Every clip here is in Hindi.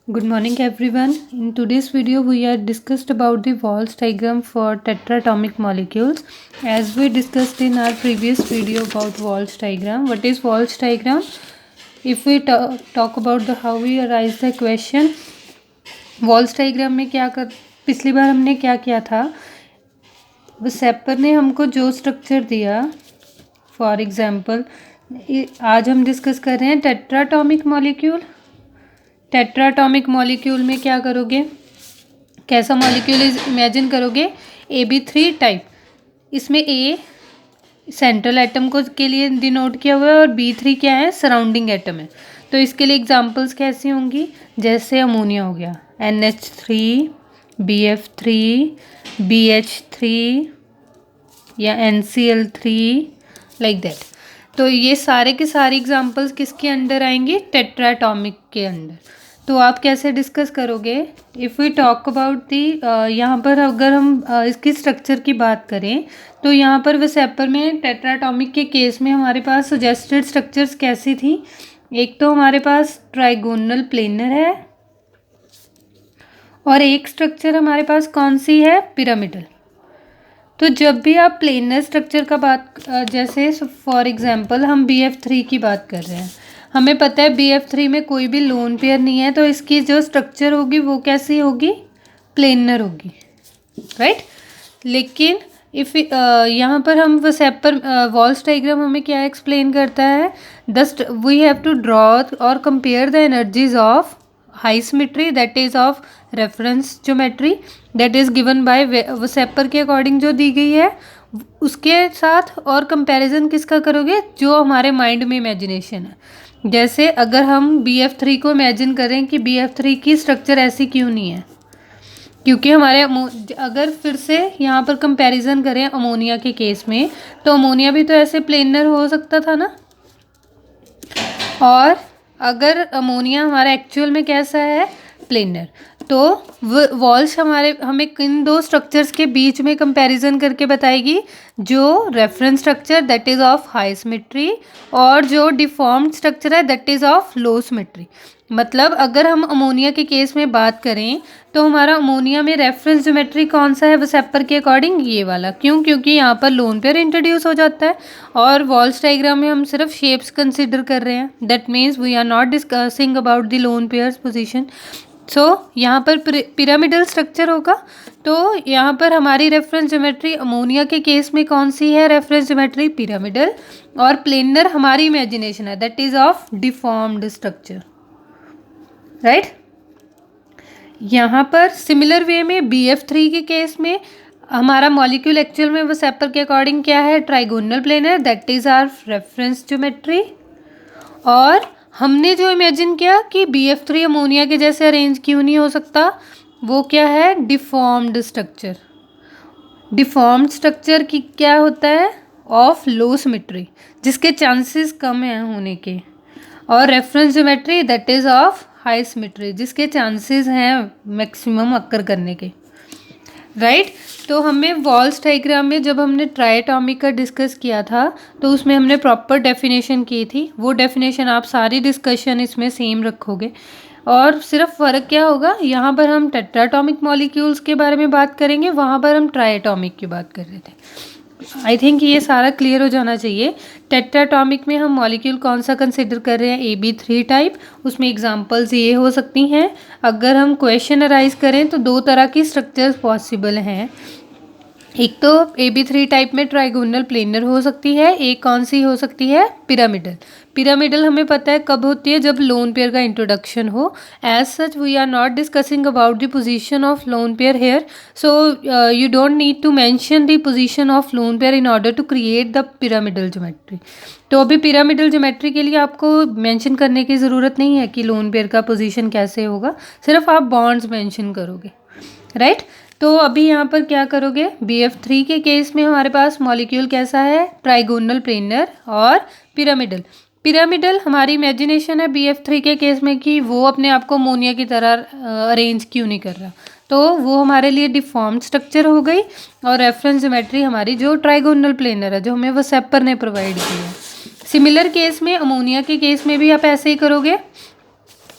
Good morning everyone. In today's video we are discussed about the Walsh diagram for tetraatomic molecules. As we discussed in our previous video about Walsh diagram. What is Walsh diagram? If we talk about the how we arise the equation, Walsh diagram में पिछली बार हमने क्या किया था, सेपर ने हमको जो स्ट्रक्चर दिया, फॉर एग्जांपल आज हम डिस्कस कर रहे हैं टेट्राटॉमिक मॉलिक्यूल। टेट्राटॉमिक मॉलिक्यूल में क्या करोगे, कैसा मॉलिक्यूल इमेजिन करोगे, AB3 टाइप। इसमें A सेंट्रल एटम को के लिए डिनोट किया हुआ है और B3 क्या है, सराउंडिंग एटम है। तो इसके लिए एग्जांपल्स कैसी होंगी, जैसे अमोनिया हो गया NH3, BF3, BH3 या NCl3 लाइक दैट। तो ये सारे के सारे एग्जांपल्स किसके अंडर आएंगे, टेट्राटॉमिक के अंडर। तो आप कैसे डिस्कस करोगे, if we talk about the, यहाँ पर अगर हम इसकी स्ट्रक्चर की बात करें तो यहाँ पर वेसेपर में टेट्राटॉमिक के केस में हमारे पास सजेस्टेड स्ट्रक्चर्स कैसी थी। एक तो हमारे पास ट्राइगोनल प्लेनर है और एक स्ट्रक्चर हमारे पास कौन सी है, पिरामिडल। तो जब भी आप प्लेनर स्ट्रक्चर का बात, जैसे फॉर एग्जांपल हम BF3 की बात कर रहे हैं, हमें पता है BF3 में कोई भी लोन पेयर नहीं है, तो इसकी जो स्ट्रक्चर होगी वो कैसी होगी, प्लेनर होगी, राइट। लेकिन इफ़ यहाँ पर हम वेसेपर वॉल्श डायग्राम हमें क्या एक्सप्लेन करता है, वी हैव टू ड्रॉ और compare the energies of high symmetry that is of reference geometry that is given by VSEPR के अकॉर्डिंग जो दी गई है उसके साथ, और कंपैरिजन किसका करोगे, जो हमारे माइंड में इमेजिनेशन है। जैसे अगर हम BF3 को इमेजिन करें कि BF3 की स्ट्रक्चर ऐसी क्यों नहीं है, क्योंकि हमारे अगर फिर से यहाँ पर कंपैरिजन करें अमोनिया के केस में, तो अमोनिया भी तो ऐसे प्लेनर हो सकता था ना। और अगर अमोनिया हमारा एक्चुअल में कैसा है, प्लेनर, तो वॉल्श हमें किन दो स्ट्रक्चर्स के बीच में कंपैरिजन करके बताएगी, जो reference structure that is of high symmetry और जो डिफॉर्म्ड स्ट्रक्चर है that is of low symmetry. मतलब अगर हम अमोनिया के केस में बात करें तो हमारा अमोनिया में रेफरेंस ज्योमेट्री कौन सा है वेसेपर के अकॉर्डिंग, ये वाला। क्यों, क्योंकि यहाँ पर लोन पेयर इंट्रोड्यूस हो जाता है और वॉल्श डायग्राम में हम सिर्फ शेप्स कंसिडर कर रहे हैं, that means we are not discussing about the lone pairs position. So यहाँ पर पिरामिडल स्ट्रक्चर होगा, तो यहाँ पर हमारी रेफरेंस ज्योमेट्री अमोनिया के केस में कौन सी है, रेफरेंस ज्योमेट्री पिरामिडल, और प्लेनर हमारी इमेजिनेशन है that is of deformed structure, right. यहाँ पर सिमिलर वे में BF3 के केस में हमारा मॉलिक्यूल एक्चुअल में वेसेपर के अकॉर्डिंग क्या है, trigonal planar that is our reference geometry. और हमने जो इमेजिन किया कि BF3 अमोनिया के जैसे अरेंज क्यों नहीं हो सकता, वो क्या है, डिफॉर्म्ड स्ट्रक्चर। डिफॉर्म्ड स्ट्रक्चर की क्या होता है, ऑफ लो सिमेट्री, जिसके चांसेस कम हैं होने के, और reference geometry that is of high symmetry, जिसके चांसेस हैं मैक्सिमम अक्कर करने के, राइट। तो हमें वॉल्श डायग्राम में जब हमने ट्राइएटॉमिक का डिस्कस किया था तो उसमें हमने प्रॉपर डेफिनेशन की थी, वो डेफिनेशन आप सारी डिस्कशन इसमें सेम रखोगे, और सिर्फ फ़र्क क्या होगा, यहाँ पर हम टेट्राटॉमिक मॉलिक्यूल्स के बारे में बात करेंगे, वहाँ पर हम ट्राइएटॉमिक की बात कर रहे थे। आई थिंक ये सारा क्लियर हो जाना चाहिए। टेट्राटॉमिक में हम मॉलिक्यूल कौन सा कंसिडर कर रहे हैं, AB3 टाइप। उसमें एग्जांपल्स ये हो सकती हैं, अगर हम क्वेश्चन अराइज करें तो दो तरह की स्ट्रक्चर्स पॉसिबल हैं। एक तो AB3 टाइप में ट्राइगोनल प्लेनर हो सकती है, एक कौन सी हो सकती है, पिरामिडल। पिरामिडल हमें पता है कब होती है, जब लोन पेयर का इंट्रोडक्शन हो। As such we are not discussing about the position of lone pair here, so you don't need to mention the position of lone pair in order to create the pyramidal geometry. तो अभी पिरामिडल ज्योमेट्री के लिए आपको मेंशन करने की ज़रूरत नहीं है कि लोन पेयर का पोजीशन कैसे होगा, सिर्फ आप बॉन्ड्स मेंशन करोगे, राइट। तो अभी यहाँ पर क्या करोगे, BF3 के केस में हमारे पास मॉलिक्यूल कैसा है, ट्राइगोनल प्लेनर और पिरामिडल। पिरामिडल हमारी इमेजिनेशन है BF3 के केस में कि वो अपने आप को अमोनिया की तरह अरेंज क्यों नहीं कर रहा, तो वो हमारे लिए डिफॉर्म्ड स्ट्रक्चर हो गई। और रेफरेंस ज्योमेट्री हमारी जो ट्राइगोनल प्लेनर है, जो हमें वेसेपर ने प्रोवाइड की है। सिमिलर केस में अमोनिया के केस में भी आप ऐसे ही करोगे,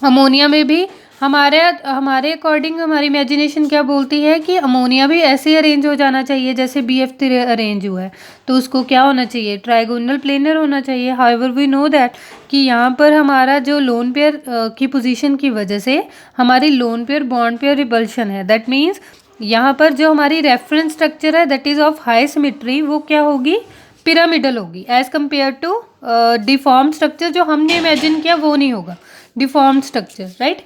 अमोनिया में भी हमारे हमारे अकॉर्डिंग हमारी इमेजिनेशन क्या बोलती है कि अमोनिया भी ऐसे ही अरेंज हो जाना चाहिए जैसे BF3 अरेंज हुआ है, तो उसको क्या होना चाहिए, ट्राइगोनल प्लेनर होना चाहिए। हाउएवर वी नो दैट कि यहाँ पर हमारा जो लोन पेयर की पोजीशन की वजह से हमारी lone pair bond pair repulsion है, दैट मीन्स यहाँ पर जो हमारी रेफरेंस स्ट्रक्चर है that is of high symmetry, वो क्या होगी, पिरामिडल होगी as compare to deform structure जो हमने इमेजिन किया वो नहीं होगा, डिफॉर्म स्ट्रक्चर, राइट।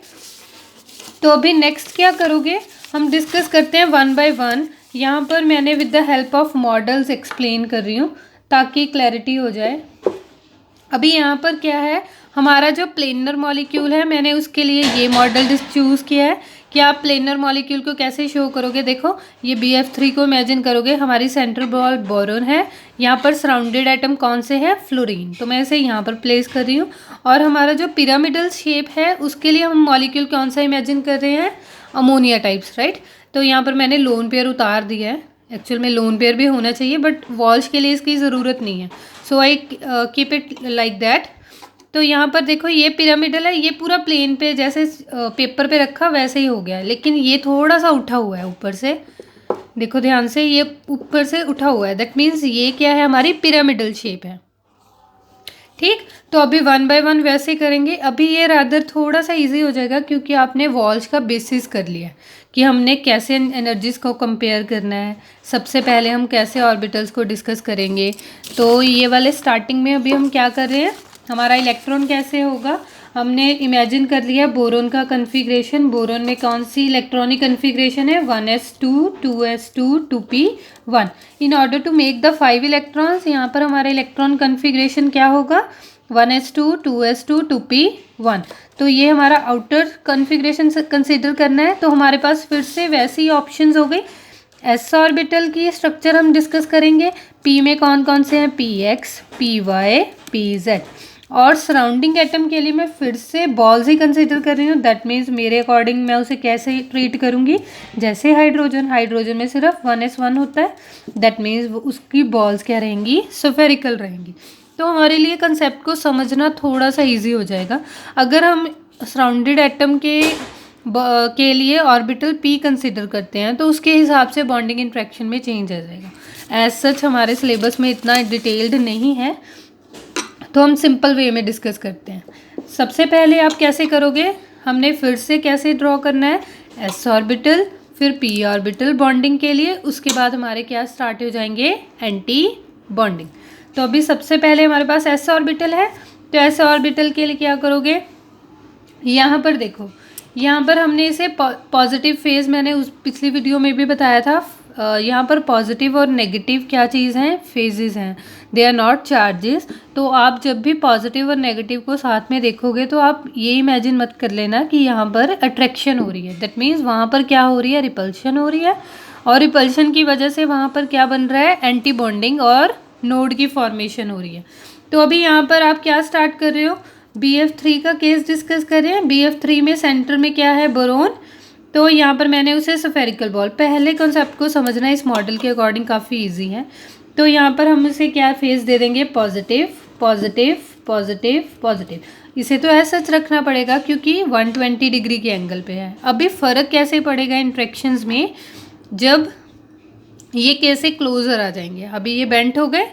तो अभी नेक्स्ट क्या करोगे, हम डिस्कस करते हैं वन बाय वन। यहाँ पर मैंने with the help of models explain कर रही हूँ ताकि क्लैरिटी हो जाए। अभी यहाँ पर क्या है, हमारा जो प्लेनर मॉलिक्यूल है, मैंने उसके लिए ये मॉडल चूज़ किया है कि आप प्लेनर मॉलिक्यूल को कैसे शो करोगे। देखो ये BF3 को इमेजिन करोगे, हमारी सेंट्रल बॉल बोरोन है, यहाँ पर सराउंडेड आइटम कौन से है, फ्लोरीन, तो मैं इसे यहाँ पर प्लेस कर रही हूँ। और हमारा जो पिरामिडल शेप है उसके लिए हम मॉलिक्यूल कौन सा इमेजिन कर रहे हैं, अमोनिया टाइप्स, राइट। तो यहाँ पर मैंने लोन पेयर उतार दिया है, एक्चुअल में लोन पेयर भी होना चाहिए बट वॉल्स के लिए इसकी ज़रूरत नहीं है, so I keep it like that. तो यहाँ पर देखो ये पिरामिडल है, ये पूरा प्लेन पे जैसे पेपर पे रखा वैसे ही हो गया है, लेकिन ये थोड़ा सा उठा हुआ है ऊपर से, देखो ध्यान से, ये ऊपर से उठा हुआ है, दैट मीन्स ये क्या है, हमारी पिरामिडल शेप है, ठीक। तो अभी वन बाय वन वैसे करेंगे। अभी ये रादर थोड़ा सा इजी हो जाएगा क्योंकि आपने वॉल्स का बेसिस कर लिया कि हमने कैसे एनर्जीज को कंपेयर करना है। सबसे पहले हम कैसे ऑर्बिटल्स को डिस्कस करेंगे, तो ये वाले स्टार्टिंग में अभी हम क्या कर रहे हैं, हमारा इलेक्ट्रॉन कैसे होगा, हमने इमेजिन कर लिया बोरोन का कन्फिग्रेशन। बोरोन में कौन सी इलेक्ट्रॉनिक कन्फिग्रेशन है, 1s2 2s2 2p1। In order to make the 5 electrons, यहाँ पर हमारा इलेक्ट्रॉन कन्फिग्रेशन क्या होगा, 1s2 2s2 2p1। तो ये हमारा आउटर कन्फिग्रेशन कंसिडर करना है, तो हमारे पास फिर से वैसी ही ऑप्शंस हो गई। एस ऑर्बिटल की स्ट्रक्चर हम डिस्कस करेंगे, पी में कौन कौन से हैं, px py pz। और सराउंडिंग एटम के लिए मैं फिर से बॉल्स ही कंसिडर कर रही हूँ, दैट मीन्स मेरे अकॉर्डिंग मैं उसे कैसे ट्रीट करूँगी, जैसे हाइड्रोजन में सिर्फ 1s1 होता है, दैट मीन्स उसकी बॉल्स क्या रहेंगी, स्फेरिकल रहेंगी। तो हमारे लिए कंसेप्ट को समझना थोड़ा सा ईजी हो जाएगा। अगर हम सराउंडेड एटम के लिए ऑर्बिटल P कंसिडर करते हैं तो उसके हिसाब से बॉन्डिंग इंट्रैक्शन में चेंज आ जाएगा। एज सच हमारे सिलेबस में इतना डिटेल्ड नहीं है, तो हम सिंपल वे में डिस्कस करते हैं। सबसे पहले आप कैसे करोगे, हमने फिर से कैसे ड्रॉ करना है, s ऑर्बिटल फिर p ऑर्बिटल बॉन्डिंग के लिए, उसके बाद हमारे क्या स्टार्ट हो जाएंगे, एंटी बॉन्डिंग। तो अभी सबसे पहले हमारे पास s ऑर्बिटल है, तो s ऑर्बिटल के लिए क्या करोगे, यहाँ पर देखो, यहाँ पर हमने इसे पॉजिटिव फेज, मैंने उस पिछली वीडियो में भी बताया था, यहाँ पर पॉजिटिव और नेगेटिव क्या चीज़ हैं, फेजेस हैं, दे आर नॉट चार्जेस। तो आप जब भी पॉजिटिव और नेगेटिव को साथ में देखोगे तो आप ये इमेजिन मत कर लेना कि यहाँ पर अट्रैक्शन हो रही है, दैट मीन्स वहाँ पर क्या हो रही है, रिपल्शन हो रही है, और रिपल्शन की वजह से वहाँ पर क्या बन रहा है, एंटी बॉन्डिंग और नोड की फॉर्मेशन हो रही है। तो अभी यहाँ पर आप क्या स्टार्ट कर रहे हो, BF3 का केस डिस्कस कर रहे हैं। BF3 में सेंटर में क्या है, बोरोन, तो यहाँ पर मैंने उसे स्फेरिकल बॉल, पहले कॉन्सेप्ट को समझना इस मॉडल के अकॉर्डिंग काफ़ी इजी है। तो यहाँ पर हम इसे क्या फेस दे देंगे, पॉजिटिव पॉजिटिव पॉजिटिव पॉजिटिव। इसे तो ऐसा सच रखना पड़ेगा क्योंकि 120 डिग्री के एंगल पे है। अभी फ़र्क कैसे पड़ेगा इंट्रैक्शंस में, जब ये कैसे क्लोजर आ जाएंगे, अभी ये बेंट हो गए,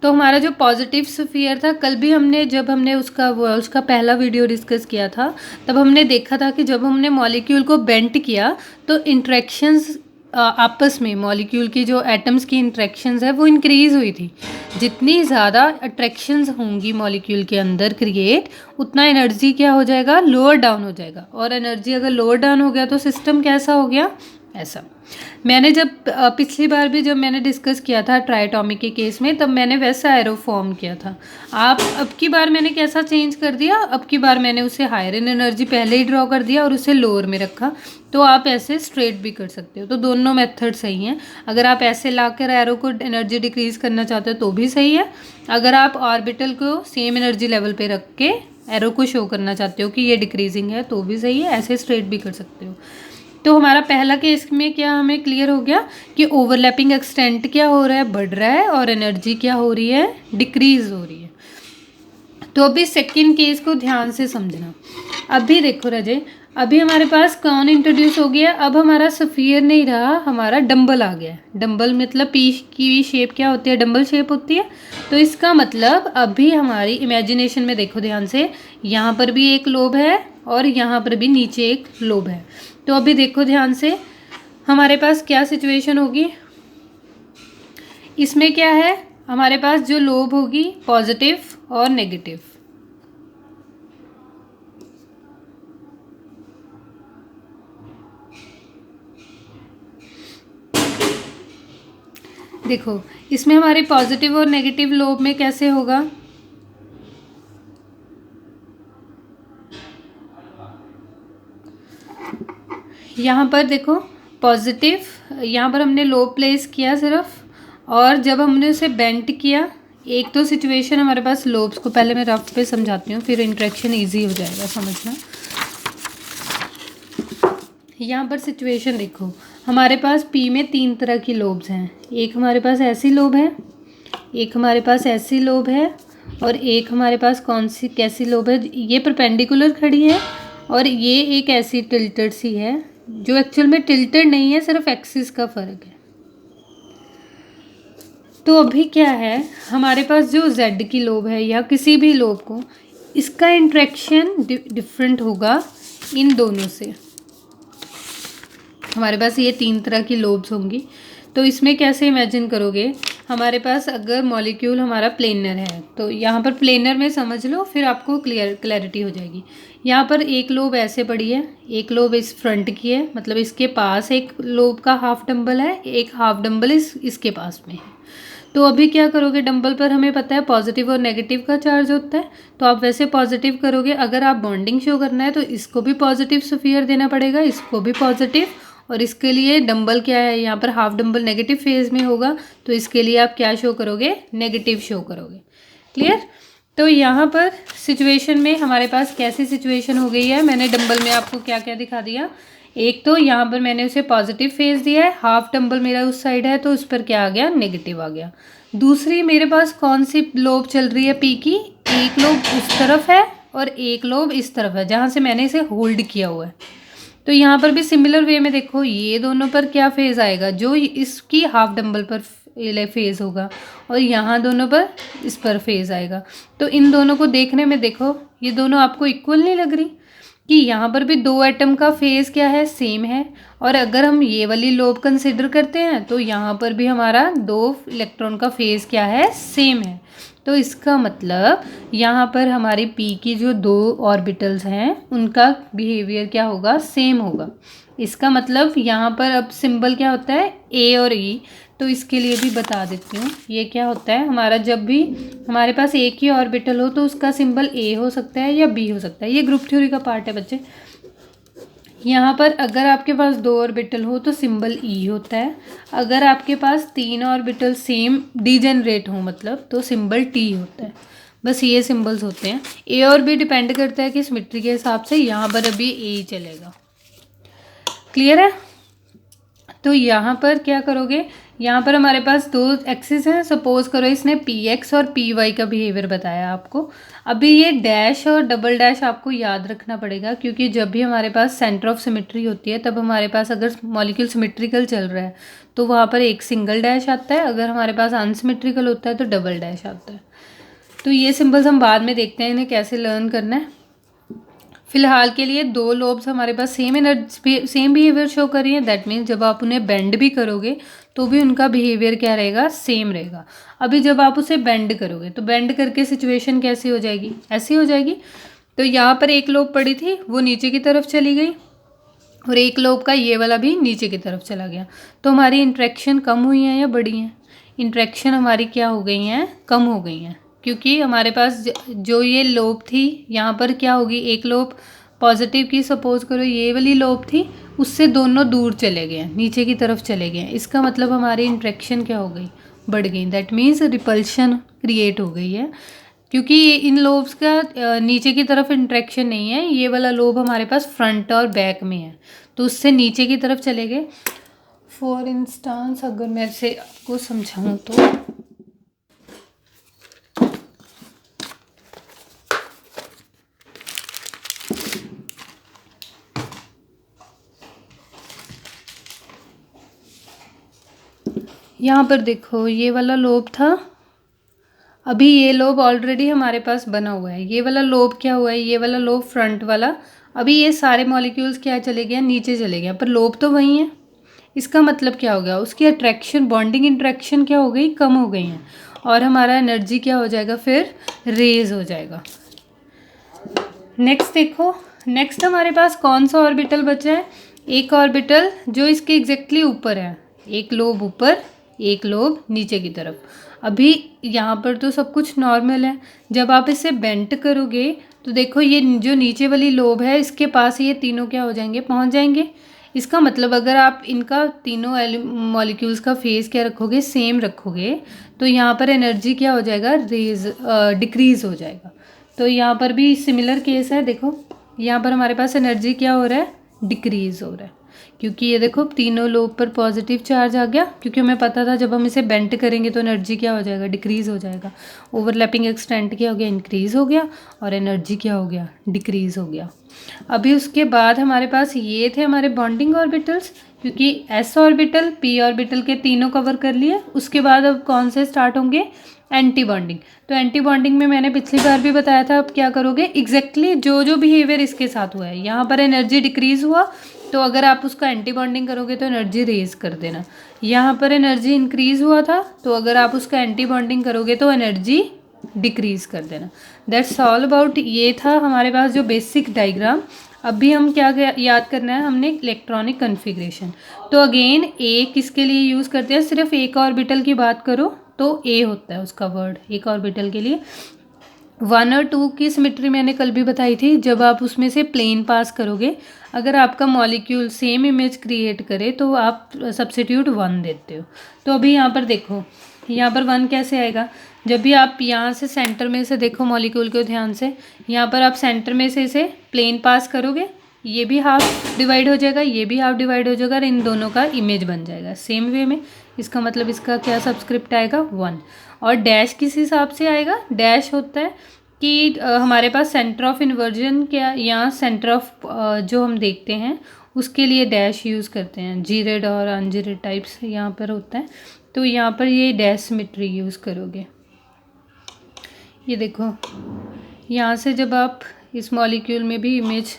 तो हमारा जो पॉजिटिव स्फीयर था, कल भी हमने जब हमने उसका पहला वीडियो डिस्कस किया था तब हमने देखा था कि जब हमने मॉलिक्यूल को बेंट किया तो इंट्रैक्शंस आपस में, मॉलिक्यूल की जो एटम्स की इंट्रैक्शंस है वो इंक्रीज़ हुई थी। जितनी ज़्यादा अट्रैक्शंस होंगी मॉलिक्यूल के अंदर क्रिएट, उतना एनर्जी क्या हो जाएगा, लोअर डाउन हो जाएगा। और एनर्जी अगर लोअर डाउन हो गया तो सिस्टम कैसा हो गया, ऐसा। मैंने जब पिछली बार भी जब मैंने डिस्कस किया था ट्राइटॉमिक के केस में, तब मैंने वैसा एरो फॉर्म किया था। आप अब की बार मैंने कैसा चेंज कर दिया, अब की बार मैंने उसे हायर इन एनर्जी पहले ही ड्रॉ कर दिया और उसे लोअर में रखा। तो आप ऐसे स्ट्रेट भी कर सकते हो, तो दोनों मेथड सही हैं। अगर आप ऐसे लाकर एरो को एनर्जी डिक्रीज़ करना चाहते हो तो भी सही है। अगर आप ऑर्बिटल को सेम एनर्जी लेवल पे रख के एरो को शो करना चाहते हो कि ये डिक्रीजिंग है तो भी सही है, ऐसे स्ट्रेट भी कर सकते हो। तो हमारा पहला केस में क्या हमें क्लियर हो गया कि ओवरलैपिंग एक्सटेंट क्या हो रहा है, बढ़ रहा है, और एनर्जी क्या हो रही है, डिक्रीज हो रही है। तो अभी सेकंड केस को ध्यान से समझना। अभी देखो राजे, अभी हमारे पास कौन इंट्रोड्यूस हो गया, अब हमारा सफ़ियर नहीं रहा, हमारा डंबल आ गया। डंबल मतलब पी की शेप क्या होती है, डंबल शेप होती है। तो इसका मतलब अभी हमारी इमेजिनेशन में देखो ध्यान से, यहाँ पर भी एक लोब है और यहाँ पर भी नीचे एक लोब है। तो अभी देखो ध्यान से, हमारे पास क्या सिचुएशन होगी, इसमें क्या है, हमारे पास जो लोब होगी पॉजिटिव और नेगेटिव। देखो इसमें हमारे पॉजिटिव और नेगेटिव लोब में कैसे होगा, यहाँ पर देखो पॉजिटिव, यहाँ पर हमने लोब प्लेस किया सिर्फ, और जब हमने उसे बेंट किया, एक तो सिचुएशन हमारे पास लोब्स को, पहले मैं रफ पे समझाती हूँ फिर इंट्रैक्शन इजी हो जाएगा समझना। यहाँ पर सिचुएशन देखो, हमारे पास पी में 3 तरह की लोब्स हैं। एक हमारे पास ऐसी लोब है, एक हमारे पास ऐसी लोब है, और एक हमारे पास कौन सी कैसी लोब है, ये परपेंडिकुलर खड़ी है, और ये एक ऐसी टिल्टेड सी है, जो एक्चुअल में टिल्टेड नहीं है, सिर्फ एक्सिस का फ़र्क है। तो अभी क्या है, हमारे पास जो जेड की लोब है या किसी भी लोब को, इसका इंट्रैक्शन डिफरेंट होगा इन दोनों से। हमारे पास ये 3 तरह की लोब्स होंगी। तो इसमें कैसे इमेजिन करोगे, हमारे पास अगर मॉलिक्यूल हमारा प्लेनर है, तो यहाँ पर प्लेनर में समझ लो, फिर आपको क्लैरिटी हो जाएगी। यहाँ पर एक लोब ऐसे पड़ी है, एक लोब इस फ्रंट की है, मतलब इसके पास एक लोब का हाफ डंबल है, एक हाफ डंबल इसके पास में है। तो अभी क्या करोगे, डंबल पर हमें पता है पॉजिटिव और नेगेटिव का चार्ज होता है, तो आप वैसे पॉजिटिव करोगे। अगर आप बॉन्डिंग शो करना है तो इसको भी पॉजिटिव सफियर देना पड़ेगा, इसको भी पॉजिटिव, और इसके लिए डंबल क्या है, यहाँ पर हाफ डंबल नेगेटिव फेज में होगा, तो इसके लिए आप क्या शो करोगे, नेगेटिव शो करोगे। क्लियर। तो यहाँ पर सिचुएशन में हमारे पास कैसी सिचुएशन हो गई है, मैंने डंबल में आपको क्या क्या दिखा दिया। एक तो यहाँ पर मैंने उसे पॉजिटिव फेज दिया है, हाफ डंबल मेरा उस साइड है, तो उस पर क्या आ गया, नेगेटिव आ गया। दूसरी मेरे पास कौन सी लोब चल रही है पी की, एक लोब उस तरफ है और एक लोब इस तरफ है, जहाँ से मैंने इसे होल्ड किया हुआ है। तो यहाँ पर भी सिमिलर वे में देखो, ये दोनों पर क्या फेज आएगा, जो इसकी हाफ डंबल पर फेज होगा, और यहाँ दोनों पर इस पर फेज आएगा। तो इन दोनों को देखने में देखो, ये दोनों आपको इक्वल नहीं लग रही, कि यहाँ पर भी 2 एटम का फेज क्या है, सेम है। और अगर हम ये वाली लोब कंसिडर करते हैं तो यहाँ पर भी हमारा 2 इलेक्ट्रॉन का फेज क्या है, सेम है। तो इसका मतलब यहाँ पर हमारी पी की जो 2 ऑर्बिटल्स हैं उनका बिहेवियर क्या होगा, सेम होगा। इसका मतलब यहाँ पर अब सिंबल क्या होता है, ए और ई। तो इसके लिए भी बता देती हूँ, ये क्या होता है, हमारा जब भी हमारे पास एक ही ऑर्बिटल हो तो उसका सिंबल ए हो सकता है या बी हो सकता है। ये ग्रुप थ्योरी का पार्ट है बच्चे। यहाँ पर अगर आपके पास 2 ऑर्बिटल हो तो सिंबल ई होता है, अगर आपके पास 3 ऑर्बिटल सेम डीजेनरेट हो मतलब, तो सिंबल टी होता है। बस ये सिंबल्स होते हैं। ए और बी डिपेंड करता है कि सिमेट्री के हिसाब से, यहाँ पर अभी ए ही चलेगा। क्लियर है। तो यहाँ पर क्या करोगे, यहाँ पर हमारे पास 2 एक्सिस हैं, सपोज करो इसने पी एक्स और पी वाई का बिहेवियर बताया आपको। अभी ये डैश और डबल डैश आपको याद रखना पड़ेगा, क्योंकि जब भी हमारे पास सेंटर ऑफ सिमेट्री होती है तब हमारे पास अगर मॉलिक्यूल सिमेट्रिकल चल रहा है तो वहाँ पर एक सिंगल डैश आता है, अगर हमारे पास अनसिमेट्रिकल होता है तो डबल डैश आता है। तो ये सिंबल्स हम बाद में देखते हैं इन्हें कैसे लर्न करना है। फिलहाल के लिए 2 लोब्स हमारे पास सेम बिहेवियर शो कर रही है। दैट मीन्स जब आप उन्हें बेंड भी करोगे तो भी उनका बिहेवियर क्या रहेगा, सेम रहेगा। अभी जब आप उसे बेंड करोगे तो बेंड करके सिचुएशन कैसी हो जाएगी, ऐसी हो जाएगी। तो यहाँ पर एक लोब पड़ी थी, वो नीचे की तरफ चली गई, और एक लोब का ये वाला भी नीचे की तरफ चला गया। तो हमारी इंट्रैक्शन कम हुई है या बढ़ी हैं, इंट्रैक्शन हमारी क्या हो गई हैं, कम हो गई हैं, क्योंकि हमारे पास जो ये लोब थी यहाँ पर क्या होगी, एक लोब पॉजिटिव की सपोज करो ये वाली लोब थी, उससे दोनों दूर चले गए, नीचे की तरफ चले गए। इसका मतलब हमारी इंट्रैक्शन क्या हो गई, बढ़ गई। दैट मीन्स रिपल्शन क्रिएट हो गई है, क्योंकि इन लोब्स का नीचे की तरफ इंट्रैक्शन नहीं है। ये वाला लोब हमारे पास फ्रंट और बैक में है, तो उससे नीचे की तरफ चले गए। फॉर इंस्टांस अगर मैं इसे आपको समझाऊँ तो यहाँ पर देखो ये वाला लोब था, अभी ये लोब ऑलरेडी हमारे पास बना हुआ है। ये वाला लोब क्या हुआ है, ये वाला लोब फ्रंट वाला, अभी ये सारे मॉलिक्यूल्स क्या चले गए, नीचे चले गए, पर लोब तो वही है। इसका मतलब क्या हो गया, उसकी अट्रैक्शन, बॉन्डिंग इंट्रैक्शन क्या हो गई, कम हो गई हैं, और हमारा एनर्जी क्या हो जाएगा, फिर रेज हो जाएगा। नेक्स्ट देखो, नेक्स्ट हमारे पास कौन सा ऑर्बिटल बचा है, एक ऑर्बिटल जो इसके एग्जैक्टली ऊपर है, एक लोब ऊपर एक लोब नीचे की तरफ। अभी यहाँ पर तो सब कुछ नॉर्मल है, जब आप इसे बेंट करोगे तो देखो ये जो नीचे वाली लोब है इसके पास ये तीनों क्या हो जाएंगे, पहुँच जाएंगे। इसका मतलब अगर आप इनका तीनों मॉलिक्यूल्स का फेस क्या रखोगे, सेम रखोगे, तो यहाँ पर एनर्जी क्या हो जाएगा, डिक्रीज हो जाएगा। तो यहाँ पर भी सिमिलर केस है। देखो यहाँ पर हमारे पास एनर्जी क्या हो रहा है, डिक्रीज हो रहा है, क्योंकि ये देखो तीनों लोब पर पॉजिटिव चार्ज आ गया, क्योंकि हमें पता था जब हम इसे बेंट करेंगे तो एनर्जी क्या हो जाएगा, डिक्रीज हो जाएगा। ओवरलैपिंग एक्सटेंट क्या हो गया, इंक्रीज हो गया, और एनर्जी क्या हो गया, डिक्रीज हो गया। अभी उसके बाद हमारे पास ये थे हमारे बॉन्डिंग ऑर्बिटल्स, क्योंकि एस ऑर्बिटल पी ऑर्बिटल के तीनों कवर कर लिए। उसके बाद अब कौन से स्टार्ट होंगे, एंटी बॉन्डिंग। तो एंटी बॉन्डिंग में मैंने पिछली बार भी बताया था, अब क्या करोगे, एग्जैक्टली जो बिहेवियर इसके साथ हुआ है, यहाँ पर एनर्जी डिक्रीज हुआ तो अगर आप उसका एंटी बॉन्डिंग करोगे तो एनर्जी रेज कर देना। यहाँ पर एनर्जी इंक्रीज हुआ था तो अगर आप उसका एंटी बॉन्डिंग करोगे तो एनर्जी डिक्रीज कर देना। दैट्स ऑल अबाउट, ये था हमारे पास जो बेसिक डायग्राम। अभी हम क्या याद करना है, हमने इलेक्ट्रॉनिक कन्फिग्रेशन। तो अगेन ए किसके लिए यूज़ करते हैं, सिर्फ एक ऑर्बिटल की बात करो तो ए होता है उसका वर्ड, एक ऑर्बिटल के लिए। 1 और 2 की सिमेट्री मैंने कल भी बताई थी, जब आप उसमें से प्लेन पास करोगे, अगर आपका मॉलिक्यूल सेम इमेज क्रिएट करे तो आप सब्स्टिट्यूट 1 देते हो। तो अभी यहाँ पर देखो, यहाँ पर 1 कैसे आएगा, जब भी आप यहाँ से सेंटर में से देखो मॉलिक्यूल को ध्यान से, यहाँ पर आप सेंटर में से इसे प्लेन पास करोगे, ये भी हाफ डिवाइड हो जाएगा, ये भी हाफ डिवाइड हो जाएगा, और इन दोनों का इमेज बन जाएगा सेम वे में। इसका मतलब इसका क्या सब्सक्रिप्ट आएगा, 1। और डैश किस हिसाब से आएगा, डैश होता है कि हमारे पास सेंटर ऑफ इन्वर्जन क्या, यहाँ सेंटर ऑफ जो हम देखते हैं उसके लिए डैश यूज़ करते हैं, जीरेड और अनजीरेड टाइप्स यहाँ पर होता है। तो यहाँ पर ये डैश सिमेट्री यूज़ करोगे। ये देखो यहाँ से जब आप इस मॉलिक्यूल में भी इमेज,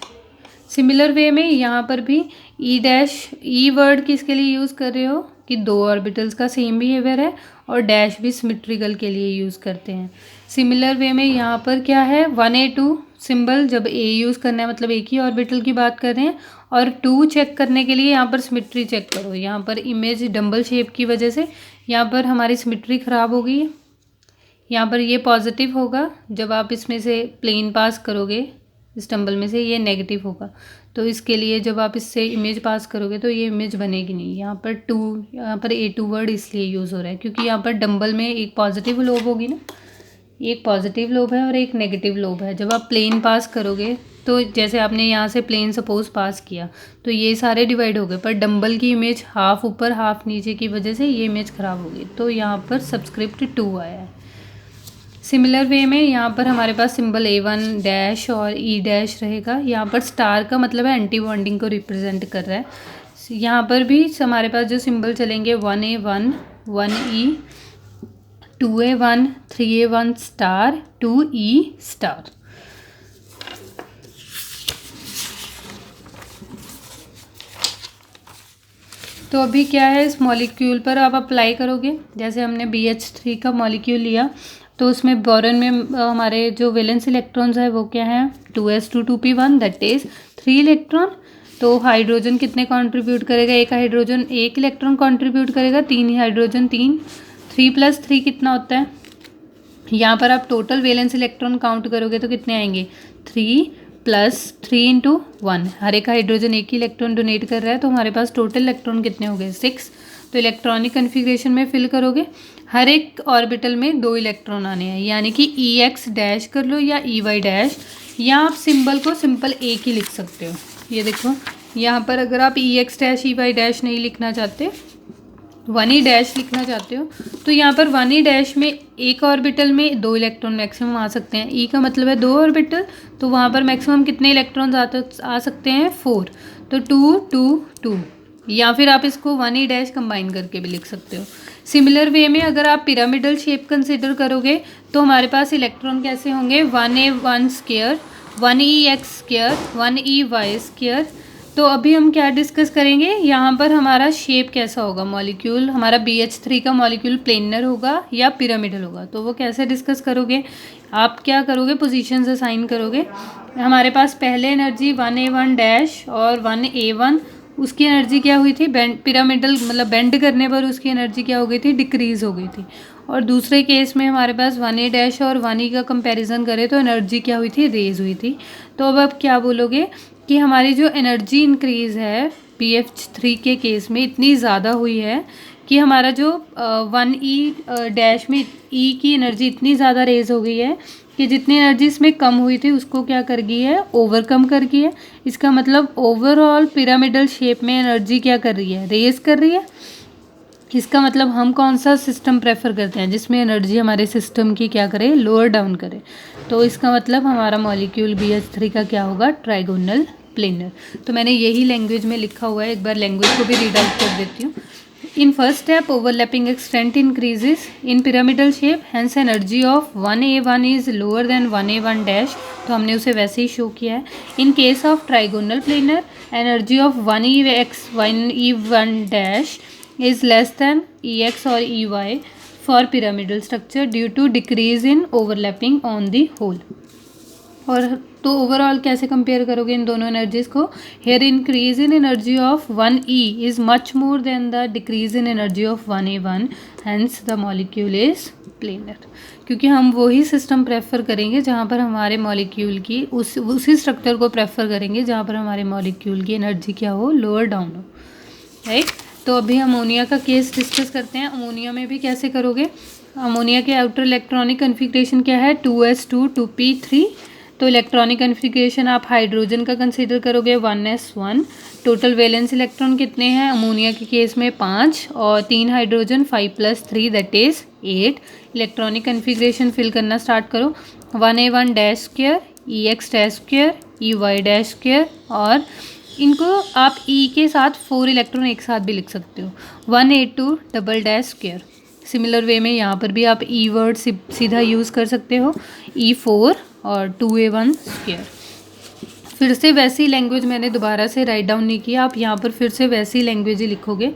सिमिलर वे में यहाँ पर भी ई डैश, ई वर्ड किसके लिए यूज़ कर रहे हो कि 2 ऑर्बिटल्स का सेम बिहेवियर है, और डैश भी सिमेट्रिकल के लिए यूज़ करते हैं। सिमिलर वे में यहाँ पर क्या है, 1A2 सिंबल, जब ए यूज़ करना है मतलब एक ही ऑर्बिटल की बात कर रहे हैं, और 2 चेक करने के लिए यहाँ पर सिमेट्री चेक करो। यहाँ पर इमेज डम्बल शेप की वजह से यहाँ पर हमारी सिमेट्री ख़राब हो गई है। यहाँ पर ये पॉजिटिव होगा, जब आप इसमें से प्लेन पास करोगे इस टम्बल में से, ये नेगेटिव होगा। तो इसके लिए जब आप इससे इमेज पास करोगे तो ये इमेज बनेगी नहीं। यहाँ पर 2, यहाँ पर A2 वर्ड इसलिए यूज़ हो रहा है क्योंकि यहाँ पर डम्बल में एक पॉजिटिव लोब होगी ना, एक पॉजिटिव लोब है और एक नेगेटिव लोब है। जब आप प्लेन पास करोगे तो जैसे आपने यहाँ से प्लेन सपोज पास किया तो ये सारे डिवाइड हो गए, पर डम्बल की इमेज हाफ ऊपर हाफ नीचे की वजह से ये इमेज ख़राब हो गई, तो यहाँ पर सब्सक्रिप्ट 2 आया है। सिमिलर वे में यहाँ पर हमारे पास सिंबल A1 डैश और E डैश रहेगा। यहाँ पर स्टार का मतलब है एंटी बॉन्डिंग को रिप्रेजेंट कर रहा है। यहाँ पर भी हमारे पास जो सिंबल चलेंगे 1A1, 1E, 2A1, 3A1 star, 2E star. तो अभी क्या है, इस मॉलिक्यूल पर आप अप्लाई करोगे। जैसे हमने BH3 का मॉलिक्यूल लिया तो उसमें बोरॉन में हमारे जो वैलेंस इलेक्ट्रॉन्स है वो क्या है, 2s2 2p1, that is 3 electron. तो हाइड्रोजन कितने कंट्रीब्यूट करेगा, एक हाइड्रोजन 1 इलेक्ट्रॉन कंट्रीब्यूट करेगा, 3 हाइड्रोजन 3, 3 + 3 कितना होता है। यहाँ पर आप टोटल वैलेंस इलेक्ट्रॉन काउंट करोगे तो कितने आएंगे, 3 + 3 × 1। हर एक हाइड्रोजन 1 ही इलेक्ट्रॉन डोनेट कर रहा है, तो हमारे पास टोटल इलेक्ट्रॉन कितने हो गए, 6। तो इलेक्ट्रॉनिक कन्फिग्रेशन में फिल करोगे, हर एक ऑर्बिटल में 2 इलेक्ट्रॉन आने हैं, यानी कि EX डैश कर लो या EY डैश, या आप सिंबल को सिंपल एक ही लिख सकते हो। ये देखो यहाँ पर अगर आप EX डैश EY डैश नहीं लिखना चाहते, 1E डैश लिखना चाहते हो, तो यहाँ पर 1E डैश में एक ऑर्बिटल में 2 इलेक्ट्रॉन मैक्सिमम आ सकते हैं। E का मतलब है 2 ऑर्बिटल, तो वहाँ पर मैक्सिमम कितने इलेक्ट्रॉन्स आ सकते हैं, 4। तो 2 2 2, या फिर आप इसको 1E डैश कंबाइन करके भी लिख सकते हो। सिमिलर वे में अगर आप पिरामिडल शेप कंसिडर करोगे तो हमारे पास इलेक्ट्रॉन कैसे होंगे, 1a1 square, 1e(x) square, 1e(y) square. तो अभी हम क्या डिस्कस करेंगे, यहाँ पर हमारा शेप कैसा होगा, मॉलिक्यूल हमारा BH3 का मॉलिक्यूल प्लेनर होगा या पिरामिडल होगा। तो वो कैसे डिस्कस करोगे, आप क्या करोगे, पोजीशंस असाइन करोगे। हमारे पास पहले एनर्जी 1a1 डैश और 1a1, उसकी एनर्जी क्या हुई थी, पिरामिडल मतलब बेंड करने पर उसकी एनर्जी क्या हो गई थी, डिक्रीज़ हो गई थी। और दूसरे केस में हमारे पास 1a डैश और 1e का कंपैरिजन करें तो एनर्जी क्या हुई थी, रेज हुई थी। तो अब आप क्या बोलोगे कि हमारी जो एनर्जी इंक्रीज़ है BH3 के केस में इतनी ज़्यादा हुई है कि हमारा जो 1e डैश में E की एनर्जी इतनी ज़्यादा रेज हो गई है कि जितनी एनर्जी इसमें कम हुई थी उसको क्या कर गई है, ओवरकम कर गई है। इसका मतलब ओवरऑल पिरामिडल शेप में एनर्जी क्या कर रही है, रेज कर रही है। इसका मतलब हम कौन सा सिस्टम प्रेफर करते हैं जिसमें एनर्जी हमारे सिस्टम की क्या करे, लोअर डाउन करे। तो इसका मतलब हमारा मॉलिक्यूल BH3 का क्या होगा, ट्राइगोनल प्लेनर। तो मैंने यही लैंग्वेज में लिखा हुआ है, एक बार लैंग्वेज को भी रीड आउट कर देती हूँ। In first step, overlapping extent increases in pyramidal shape, hence energy of 1a1 is lower than 1a1 dash। तो हमने उसे वैसे ही शो किया है। In case of trigonal planar, energy of 1ex 1e1 dash is less than ex or ey for pyramidal structure due to decrease in overlapping on the whole। और तो ओवरऑल कैसे कंपेयर करोगे इन दोनों एनर्जीज को, here increase in energy of 1e is much more than the decrease in energy of 1a1, hence the molecule is planar. क्योंकि हम वही सिस्टम प्रेफर करेंगे जहाँ पर हमारे मॉलिक्यूल की उसी स्ट्रक्चर को प्रेफर करेंगे जहाँ पर हमारे मॉलिक्यूल की एनर्जी क्या हो, लोअर डाउन हो, राइट। तो अभी अमोनिया का केस डिस्कस करते हैं। अमोनिया में भी कैसे करोगे, अमोनिया के आउटर इलेक्ट्रॉनिक कन्फिग्रेशन क्या है, 2s2 2p3। तो इलेक्ट्रॉनिक कन्फिग्रेशन आप हाइड्रोजन का कंसीडर करोगे 1s1। टोटल वैलेंस इलेक्ट्रॉन कितने हैं, अमोनिया के केस में 5 और 3 hydrogen, 5 + 3 that is 8। Electronic configuration fill करना स्टार्ट करो, 1a1 dash square, ex dash square, ey dash square, और इनको आप E के साथ 4 इलेक्ट्रॉन एक साथ भी लिख सकते हो, 1a2 double dash square. Similar way में यहाँ पर भी आप E वर्ड सीधा यूज़ कर सकते हो, E4 और 2a1 स्क्वायर। फिर से वैसी लैंग्वेज मैंने दोबारा से राइट डाउन नहीं किया, आप यहाँ पर फिर से वैसी लैंग्वेज ही लिखोगे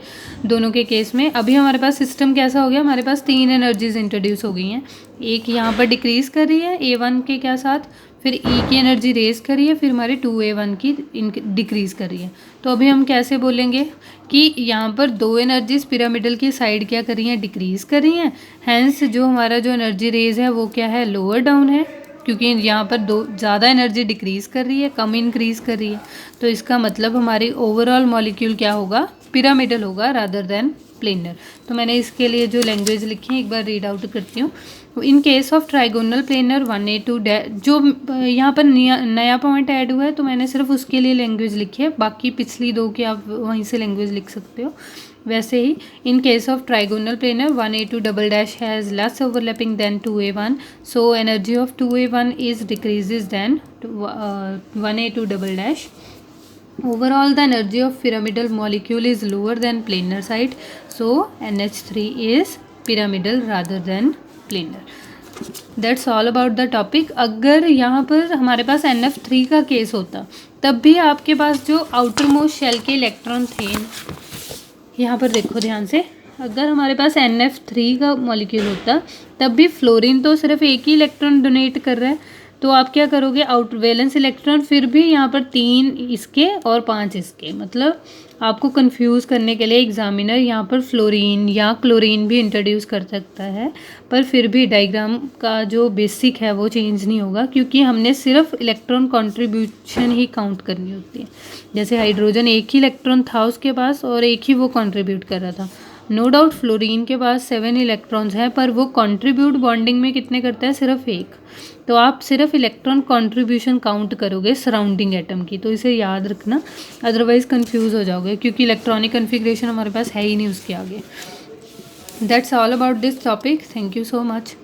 दोनों के केस में। अभी हमारे पास सिस्टम कैसा हो गया, हमारे पास 3 एनर्जीज इंट्रोड्यूस हो गई हैं। एक यहाँ पर डिक्रीज़ कर रही है a1 के क्या साथ, फिर E की एनर्जी रेज कर रही है, फिर हमारे 2a1 की डिक्रीज़ कर रही है। तो अभी हम कैसे बोलेंगे कि यहाँ पर 2 एनर्जीज पिरामिडल की साइड क्या कर रही हैं, डिक्रीज़ कर रही हैं, हैंस जो हमारा जो एनर्जी रेज है वो क्या है, लोअर डाउन है, क्योंकि यहाँ पर ज़्यादा एनर्जी डिक्रीज़ कर रही है, कम इंक्रीज़ कर रही है। तो इसका मतलब हमारी ओवरऑल मॉलिक्यूल क्या होगा, पिरामिडल होगा रादर देन प्लेनर। तो मैंने इसके लिए जो लैंग्वेज लिखी है एक बार रीड आउट करती हूँ। इन case of trigonal planar 1a2 जो यहाँ पर नया पॉइंट ऐड हुआ है तो मैंने सिर्फ उसके लिए लैंग्वेज लिखी है, बाकी पिछली 2 की आप वहीं से लैंग्वेज लिख सकते हो। वैसे ही in case of trigonal planar 1a2 double dash has less overlapping than 2a1, so energy of 2a1 is decreases than 1a2 double dash. Overall, the energy of pyramidal molecule is lower than planar side, so NH3 is pyramidal rather than planar. That's all about the topic। अगर यहाँ पर हमारे पास NF3 का केस होता तब भी आपके पास जो आउटर मोस्ट शेल के इलेक्ट्रॉन थे, यहाँ पर देखो ध्यान से, अगर हमारे पास NF3 का मॉलिक्यूल होता तब भी फ्लोरीन तो सिर्फ एक ही इलेक्ट्रॉन डोनेट कर रहा है, तो आप क्या करोगे, आउट वैलेंस इलेक्ट्रॉन फिर भी यहाँ पर 3 इसके और 5 इसके, मतलब आपको कंफ्यूज करने के लिए एग्जामिनर यहाँ पर फ्लोरीन या क्लोरीन भी इंट्रोड्यूस कर सकता है, पर फिर भी डायग्राम का जो बेसिक है वो चेंज नहीं होगा, क्योंकि हमने सिर्फ इलेक्ट्रॉन कंट्रीब्यूशन ही काउंट करनी होती है। जैसे हाइड्रोजन एक ही इलेक्ट्रॉन था उसके पास और एक ही वो कंट्रीब्यूट कर रहा था। नो डाउट फ्लोरीन के पास 7 इलेक्ट्रॉन्स हैं, पर वो कंट्रीब्यूट बॉन्डिंग में कितने करता है, सिर्फ 1। तो आप सिर्फ इलेक्ट्रॉन कंट्रीब्यूशन काउंट करोगे सराउंडिंग एटम की, तो इसे याद रखना, अदरवाइज कंफ्यूज हो जाओगे, क्योंकि इलेक्ट्रॉनिक कन्फिग्रेशन हमारे पास है ही नहीं उसके आगे। That's all about this topic. Thank you so much.